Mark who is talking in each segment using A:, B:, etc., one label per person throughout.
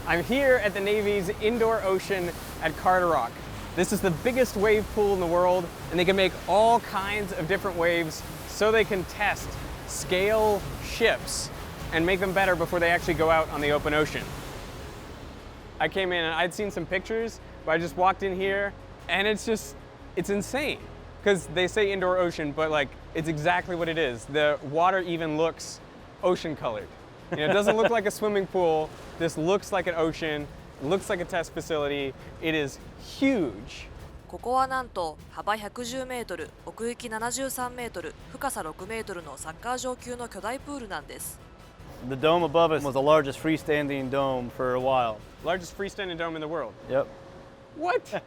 A: I'm here at the Navy's indoor ocean at Carderock. This is the biggest wave pool in the world, and they can make all kinds of different waves so they can test, scale ships, and make them better before they actually go out on the open ocean. I came in and I'd seen some pictures, but I just walked in here, and it's insane. Because they say indoor ocean, but like, it's exactly what it is. The water even looks ocean colored. You know, it doesn't look like a swimming pool. This looks like an ocean. It looks like a test facility. It is huge.
B: ここはなんと幅110メートル、奥行き73メートル、深さ6メートルのサッカー場級の巨大プールなんです。
C: The dome above us was the largest freestanding dome for a while.
A: Largest freestanding dome in the world.
C: Yep.
A: What?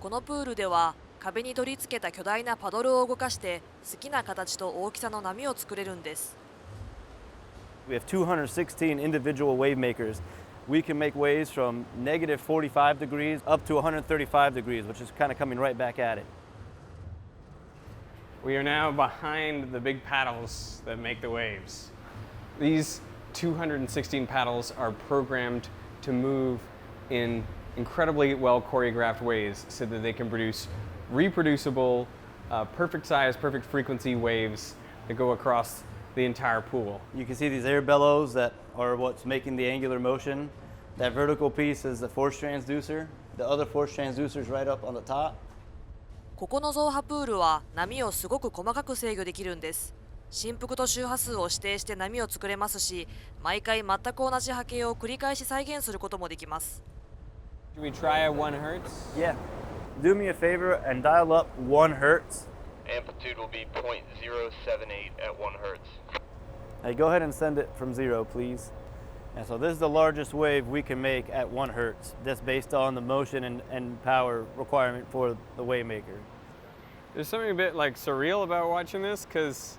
B: このプールでは壁に取り付けた巨大なパドルを動かして好きな形と大きさの波を作れるんです。
C: We have 216 individual wave makers. We can make waves from negative 45 degrees up to 135 degrees, which is kind of coming right back at it.
A: We are now behind the big paddles that make the waves. These 216 paddles are programmed to move in incredibly well choreographed ways so that they can produce reproducible, perfect size, perfect frequency waves that go across the entire pool.
C: You can see these air bellows that are what's making the angular motion. That vertical piece is the force transducer. The other force transducer is right up on the top.
B: ここの増波プールは波をすごく細かく制御できるんです。振幅と周波数を指定して波を作れますし、毎回全く同じ波形を繰り返し再現することもできます。
A: Should we try at 1 hertz?
C: Yeah. Do me a favor and dial up 1 hertz.
D: Amplitude will be 0.078 at 1 hertz.
C: Hey, go ahead and send it from 0, please. And so this is the largest wave we can make at 1 hertz. That's based on the motion and power requirement for the wave maker.
A: There's something a bit like surreal about watching this because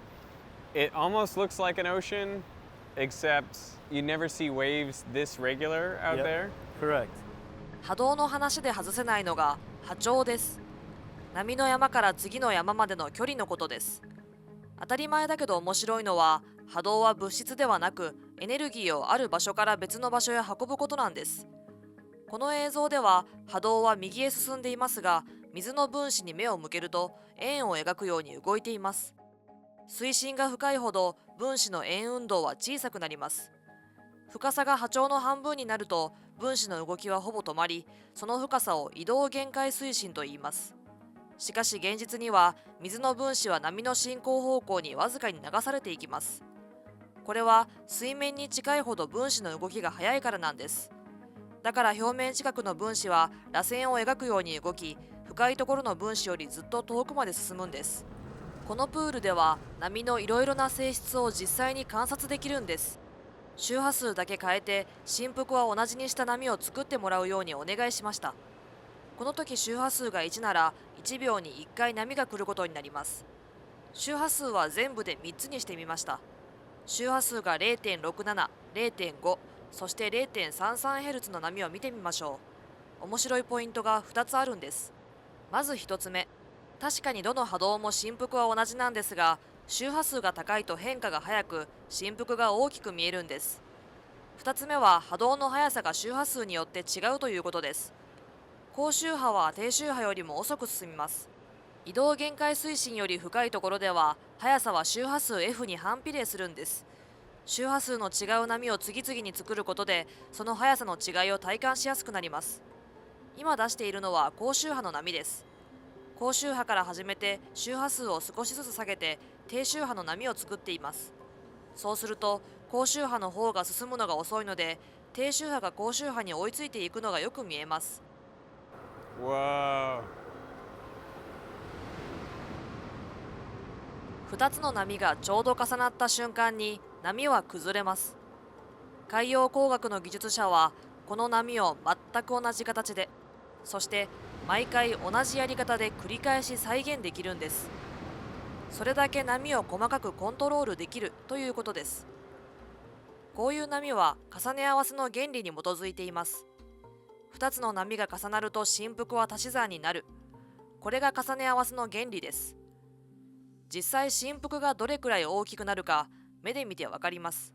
A: it almost looks like an ocean, except you never see waves this regular out there.
C: Correct.
B: 波動の話で外せないのが波長です。波の山から次の山までの距離のことです。当たり前だけど面白いのは、波動は物質ではなくエネルギーをある場所から別の場所へ運ぶことなんです。この映像では波動は右へ進んでいますが、水の分子に目を向けると円を描くように動いています。水深が深いほど分子の円運動は小さくなります。深さが波長の半分になると分子の動きはほぼ止まり、その深さを移動限界水深と言います。しかし現実には水の分子は波の進行方向にわずかに流されていきます。これは水面に近いほど分子の動きが速いからなんです。だから表面近くの分子は螺旋を描くように動き、深いところの分子よりずっと遠くまで進むんです。このプールでは波のいろいろな性質を実際に観察できるんです。周波数だけ変えて振幅は同じにした波を作ってもらうようにお願いしました。この時周波数が1なら1秒に1回波が来ることになります。周波数は全部で3つにしてみました。周波数が 0.67、0.5、そして 0.33Hz の波を見てみましょう。面白いポイントが2つあるんです。まず1つ目、確かにどの波動も振幅は同じなんですが、周波数が高いと変化が速く、振幅が大きく見えるんです。2つ目は波動の速さが周波数によって違うということです。高周波は低周波よりも遅く進みます。移動限界水深より深いところでは、速さは周波数 F に反比例するんです。周波数の違う波を次々に作ることで、その速さの違いを体感しやすくなります。今出しているのは高周波の波です。高周波から始めて周波数を少しずつ下げて低周波の波を作っています。そうすると高周波の方が進むのが遅いので、低周波が高周波に追いついていくのがよく見えます。
A: Whoa.
B: 2つの波がちょうど重なった瞬間に波は崩れます。海洋工学の技術者はこの波を全く同じ形で、そして毎回同じやり方で繰り返し再現できるんです。それだけ波を細かくコントロールできるということです。こういう波は重ね合わせの原理に基づいています。2つの波が重なると振幅は足し算になる。これが重ね合わせの原理です。実際振幅がどれくらい大きくなるか目で見てわかります。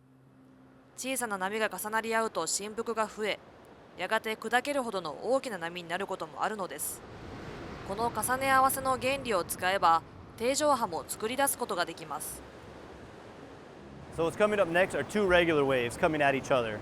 B: 小さな波が重なり合うと振幅が増え、やがて砕けるほどの大きな波になることもあるのです。この重ね合わせの原理を使えば、定常波も作り出すことができます。
C: So what's coming up next are two regular waves coming at each other,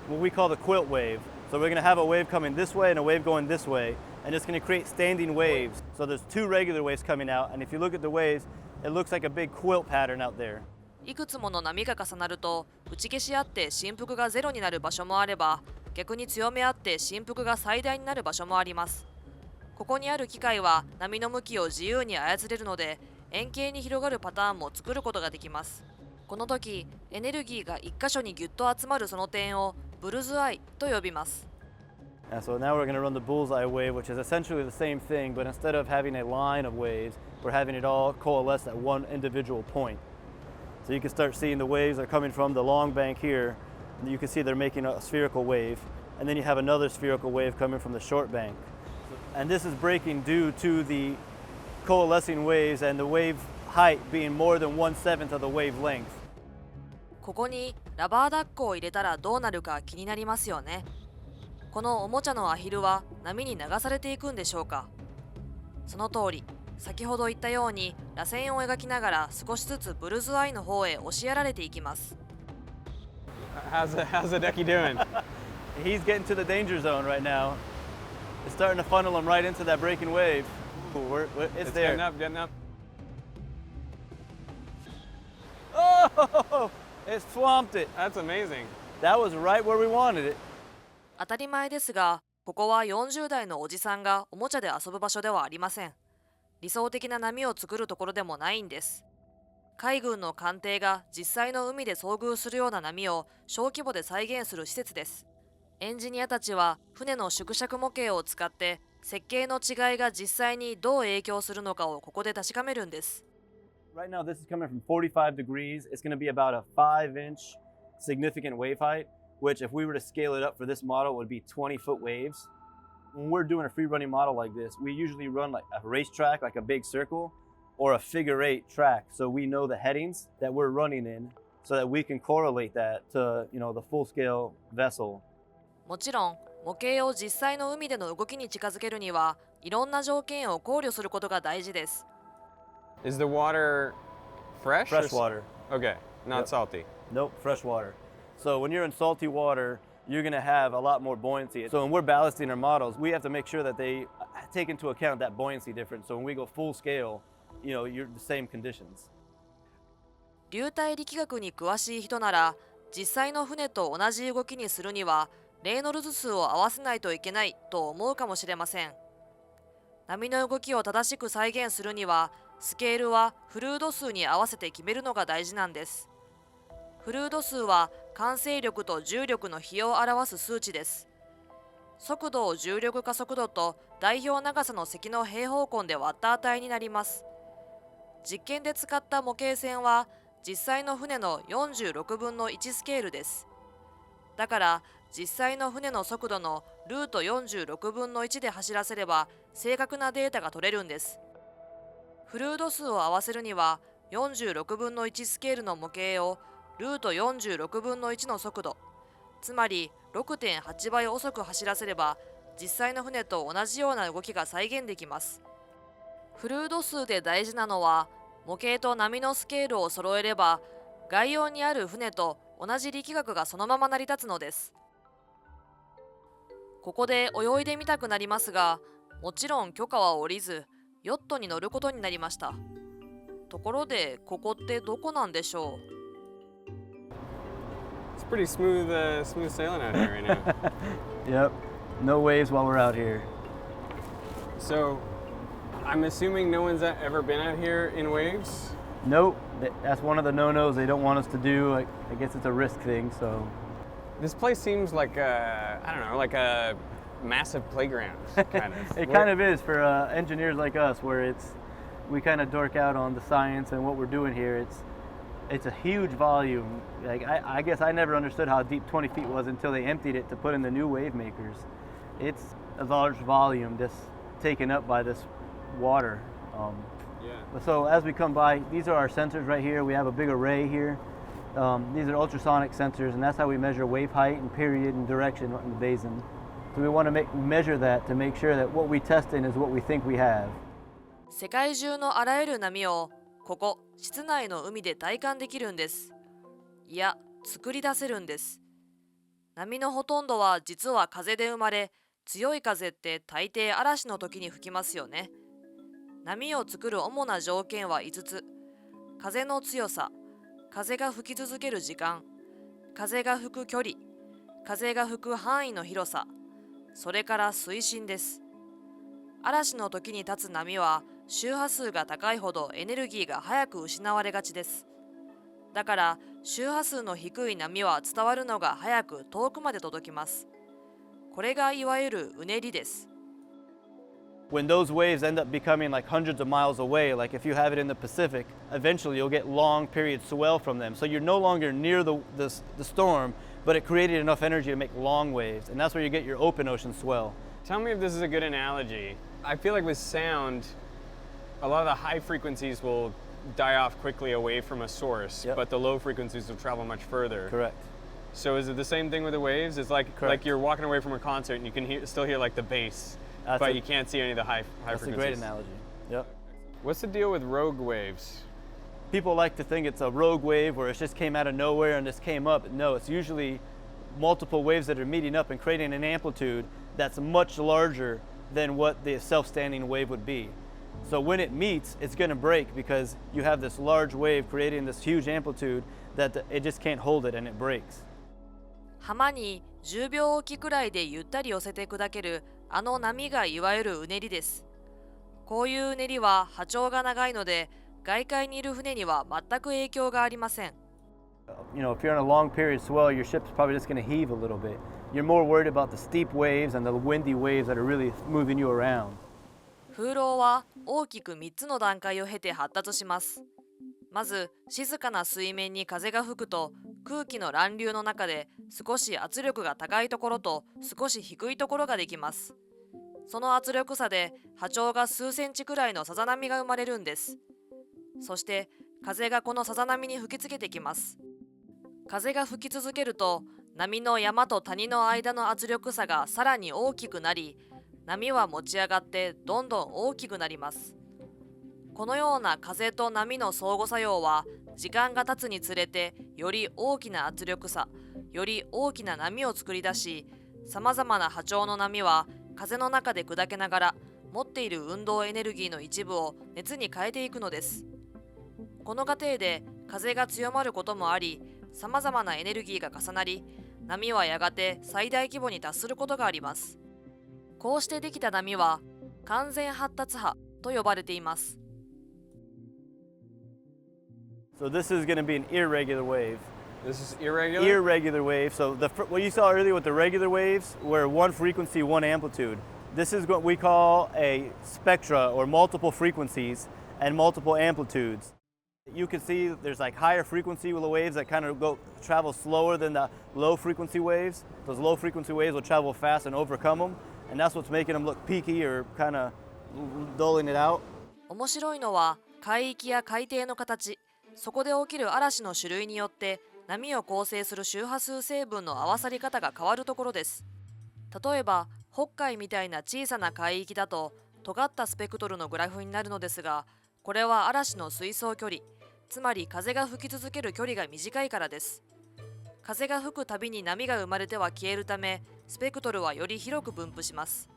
C: what we call the quilt wave. So we're going to have a wave coming this way and a wave going this way, and it's going to create standing waves. So there's two regular waves coming out, and if you look at the waves, it looks like a big quilt pattern out there.
B: いくつもの波が重なると打ち消し合って振幅がゼロになる場所もあれば、逆に強め合って振幅が最大になる場所もあります。ここにある機械は波の向きを自由に操れるので、円形に広がるパターンも作ることができます。この時、エネルギーが1箇所にギュッと集まるその点をブルズアイと呼びます。
C: And so now we're going to run the bullseye wave, which is essentially the same thing, but instead of having a line of waves, we're having it all coalesce at one individual point. So you can start seeing the waves are coming from the long bank here, and you can see they're making a spherical wave, and then you have another spherical wave coming from the short bank. And this is breaking due to the coalescing waves and the wave height being more than 1/7 of the wave length.
B: ここにラバーダックを入れたらどうなるか気になりますよね。このおもちゃのアヒルは波に流されていくんでしょうか。その通り、先ほど言ったように螺旋を描きながら少しずつブルズアイの方へ押しやられていきます。
A: How's the ducky doing?
C: He's getting to the danger zone right now. It's starting to funnel him right into that breaking wave. It's there.
A: Getting up.
C: Oh, it swamped it.
A: That's amazing.
C: That was right where we wanted it.
B: 当たり前ですが、ここは40代のおじさんがおもちゃで遊ぶ場所ではありません。理想的な波を作るところでもないんです。海軍の艦艇が実際の海で遭遇するような波を小規模で再現する施設です。エンジニアたちは船の縮尺模型を使って設計の違いが実際にどう影響するのかをここで確かめるんです。
C: Right now, this is coming from 45 degrees. It's going to be about a 5-inch significant wave height, which if we were to scale it up for this model would be 20-foot waves. When we're doing a free running model like this, we usually run like a racetrack, like a big circle, or a figure-8 track, so we know the headings that we're running in, so that we can correlate that to, the full-scale vessel.
B: もちろん、模型を実際の海での動きに近づけるには、いろんな条件を考慮することが大事です。
A: Is the water fresh?
C: Fresh water.
A: Okay, not salty.
C: Nope, fresh water. So when you're in salty water, you're going to have a lot more buoyancy. So when we're ballasting our models, we have to make sure that they take into account that buoyancy difference. So when we go full scale, you're the same conditions.
B: 流体力学に詳しい人なら、実際の船と同じ動きにするには、レイノルズ数を合わせないといけないと思うかもしれません。波の動きを正しく再現するには、スケールはフルード数に合わせて決めるのが大事なんです。フルード数は慣性力と重力の比を表す数値です。速度を重力加速度と代表長さの積の平方根で割った値になります。実験で使った模型線は実際の船の46分の1スケールです。だから実際の船の速度のルート46分の1で走らせれば正確なデータが取れるんです。フルード数を合わせるには46分の1スケールの模型をルート46分の1の速度、つまり 6.8 倍遅く走らせれば実際の船と同じような動きが再現できます。フルード数で大事なのは模型と波のスケールを揃えれば外洋にある船と同じ力学がそのまま成り立つのです。ここで泳いでみたくなりますが、もちろん許可は下りずヨットに乗ることになりました。ところでここってどこなんでしょう。
A: It's pretty smooth sailing out here right now.
C: Yep, no waves while we're out here.
A: So, I'm assuming no one's ever been out here in waves?
C: Nope, that's one of the no-nos they don't want us to do. I guess it's a risk thing, so.
A: This place seems like like a massive playground, kind of.
C: It kind of is for engineers like us, where we kind of dork out on the science and what we're doing here. It's a huge volume. Like I guess I never understood how deep 20 feet was until they emptied it to put in the new wave makers. It's a large volume just taken up by this water. So as we come by, these are our sensors right here. We have a big array here. These are ultrasonic sensors, and that's how we measure wave height and period and direction in the basin. So we want to measure that to make sure that what we test in is what we think we have.
B: 世界中のあらゆる波をここ室内の海で体感できるんです。いや、作り出せるんです。波のほとんどは実は風で生まれ、強い風って大抵嵐の時に吹きますよね。波を作る主な条件は5つ。風の強さ、風が吹き続ける時間、風が吹く距離、風が吹く範囲の広さ、それから水深です。嵐の時に立つ波は周波数が高いほどエネルギーが早く失われがちです。だから周波数の低い波は伝わるのが早く遠くまで届きます。これがいわゆるうねりです。
C: When those waves end up becoming like hundreds of miles away, like if you have it in the Pacific, eventually you'll get long period swell from them. So you're no longer near the storm, but it created enough energy to make long waves, and that's where you get your open ocean swell.
A: Tell me if this is a good analogy. I feel like with sound, a lot of the high frequencies will die off quickly away from a source,
C: Yep.
A: but the low frequencies will travel much further.
C: Correct.
A: So is it the same thing with the waves? It's like you're walking away from a concert and you can still hear like the bass, but you can't see any of the high
C: That's
A: frequencies.
C: a great analogy. Yep.
A: What's the deal with rogue waves?
C: People like to think it's a rogue wave where it just came out of nowhere and just came up. No, it's usually multiple waves that are meeting up and creating an amplitude that's much larger than what the self-standing wave would be. So when it meets, it's going to break because you have this large wave creating this huge amplitude that it just can't hold it and it breaks.
B: 浜に10秒おきくらいでゆったり寄せて砕けるあの波がいわゆるうねりです。こういううねりは波長が長いので外海にいる船には全く影響がありません。
C: You know, if you're in a long period swell, your ship's probably just going to heave a little bit. You're more worried about the steep waves and the windy waves that are really moving you around.
B: 風浪は大きく3つの段階を経て発達します。まず静かな水面に風が吹くと空気の乱流の中で少し圧力が高いところと少し低いところができます。その圧力差で波長が数センチくらいのさざ波が生まれるんです。そして風がこのさざ波に吹きつけてきます。風が吹き続けると波の山と谷の間の圧力差がさらに大きくなり、波は持ち上がってどんどん大きくなります。このような風と波の相互作用は時間が経つにつれてより大きな圧力差、より大きな波を作り出し、さまざまな波長の波は風の中で砕けながら持っている運動エネルギーの一部を熱に変えていくのです。この過程で風が強まることもあり、さまざまなエネルギーが重なり、波はやがて最大規模に達することがあります。こうしてできた波は完全発達波と呼ばれています。
C: So this is going to be an irregular wave.
A: This is irregular?
C: Irregular wave. So what you saw earlier with the regular waves were one frequency, one amplitude. This is what we call a spectra, or multiple frequencies and multiple amplitudes. You can see there's like higher frequency waves that kind of travel slower than the low frequency waves. Those low frequency waves will travel fast and overcome them, and that's what's making them look peaky or kind of dulling it out.
B: 面白いのは海域や海底の形、そこで起きる嵐の種類によって波を構成する周波数成分の合わさり方が変わるところです。例えば北海みたいな小さな海域だと尖ったスペクトルのグラフになるのですが、これは嵐の水槽距離、つまり風が吹き続ける距離が短いからです。風が吹くたびに波が生まれては消えるため、スペクトルはより広く分布します。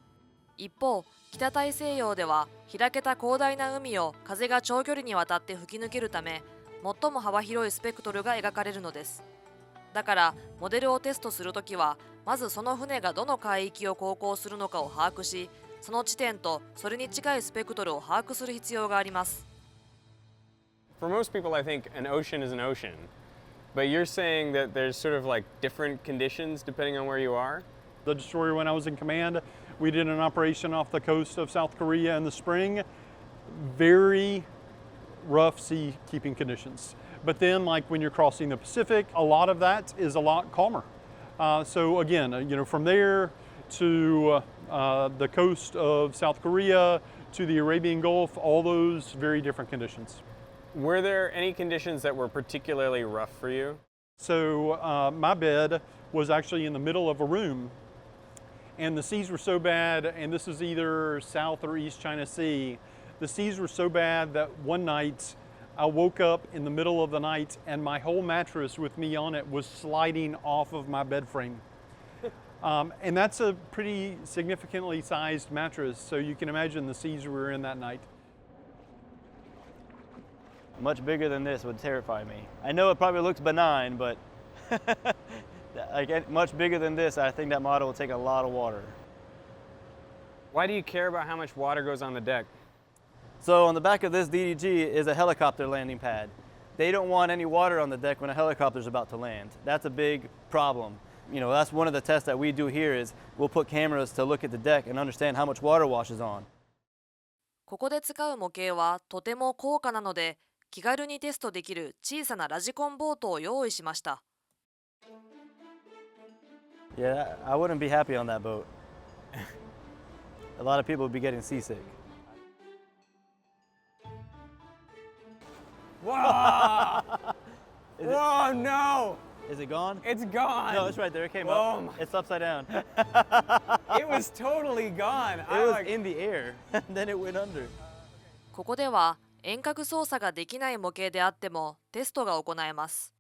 B: 一方、北大西洋では開けた広大な海を風が長距離にわたって吹き抜けるため、最も幅広いスペクトルが描かれるのです。だからモデルをテストするときは、まずその船がどの海域を航行するのかを把握し、その地点とそれに近いスペクトルを把握する必要があります。
A: For most people, I think an ocean is an ocean. But you're saying that there's sort of like different conditions depending on where you are?
E: The destroyer, when I was in command, we did an operation off the coast of South Korea in the spring. Very rough sea keeping conditions. But then, like when you're crossing the Pacific, a lot of that is a lot calmer. So again, from there to the coast of South Korea to the Arabian Gulf, all those very different conditions.
A: Were there any conditions that were particularly rough for you?
E: So my bed was actually in the middle of a room, and the seas were so bad, and this is either South or East China Sea, the seas were so bad that one night I woke up in the middle of the night and my whole mattress with me on it was sliding off of my bed frame. And that's a pretty significantly sized mattress, so you can imagine the seas we were in that night.
C: Much bigger than this would terrify me. I know it probably looks benign, but like much bigger than this, I think that model will take a lot of water.
A: Why do you care about how much water goes on the deck?
C: So on the back of this DDG is a helicopter landing pad. They don't want any water on the deck when a helicopter's about to land. That's a big problem. You know, that's one of the tests that we do here is we'll put cameras to look at the deck and understand how much water washes on.
B: ここで使う模型はとても高価なので、気軽にテストできる小さなラジコンボートを用意しました。
C: Yeah, I wouldn't be happy on that boat. A lot of people would be getting seasick.
A: Whoa! Whoa, no!
C: Is it gone?
A: It's gone!
C: No, it's right there. It came
A: Boom.
C: up. It's upside down.
A: It was totally gone.
C: It was in the air, and then it went under.
B: ここでは遠隔操作ができない模型であってもテストが行えます。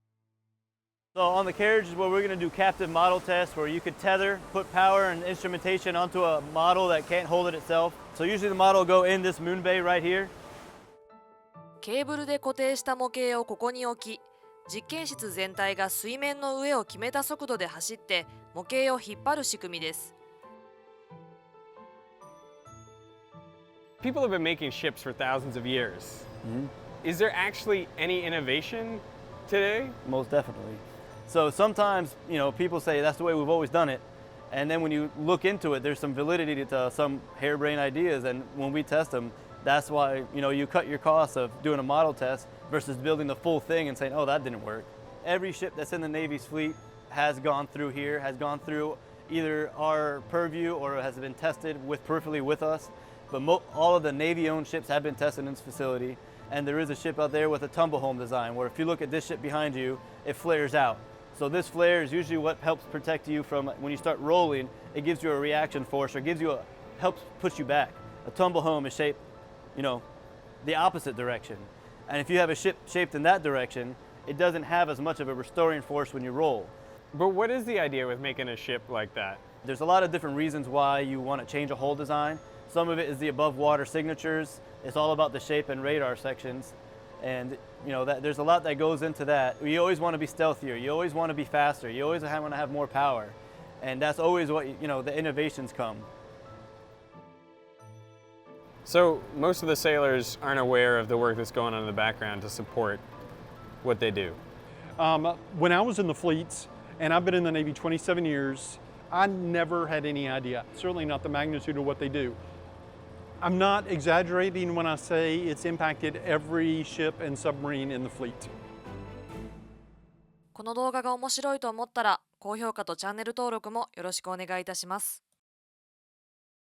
C: So on the carriage is where we're going to do captive model tests where you could tether, put power and instrumentation onto a model that can't hold it itself. So usually the model will go in this moon bay right here.
B: ケーブルで固定した模型をここに置き、実験室全体が水面の上を決めた速度で走って模型を引っ張る仕組みです。
A: People have been making ships for thousands of years. Is there actually any innovation today?
C: Most definitely. So sometimes, you know, people say that's the way we've always done it. And then when you look into it, there's some validity to some harebrained ideas. And when we test them, that's why, you know, you cut your costs of doing a model test versus building the full thing and saying, oh, that didn't work. Every ship that's in the Navy's fleet has gone through here, has gone through either our purview or has been tested peripherally with us. But all of the Navy-owned ships have been tested in this facility. And there is a ship out there with a tumble home design where if you look at this ship behind you, it flares out. So this flare is usually what helps protect you from when you start rolling. It gives you a reaction force or helps push you back. A tumble home is shaped, you know, the opposite direction. And if you have a ship shaped in that direction, it doesn't have as much of a restoring force when you roll.
A: But what is the idea with making a ship like that?
C: There's a lot of different reasons why you want to change a hull design. Some of it is the above water signatures. It's all about the shape and radar sections. And you know, there's a lot that goes into that. You always want to be stealthier. You always want to be faster. You always want to have more power. And that's always what, you know, the innovations come.
A: So most of the sailors aren't aware of the work that's going on in the background to support what they do.
E: When I was in the fleets, and I've been in the Navy 27 years, I never had any idea, certainly not the magnitude of what they do. I'm not exaggerating when I say it's impacted every ship and submarine in the fleet.
B: この動画が面白いと思ったら高評価とチャンネル登録もよろしくお願いいたします。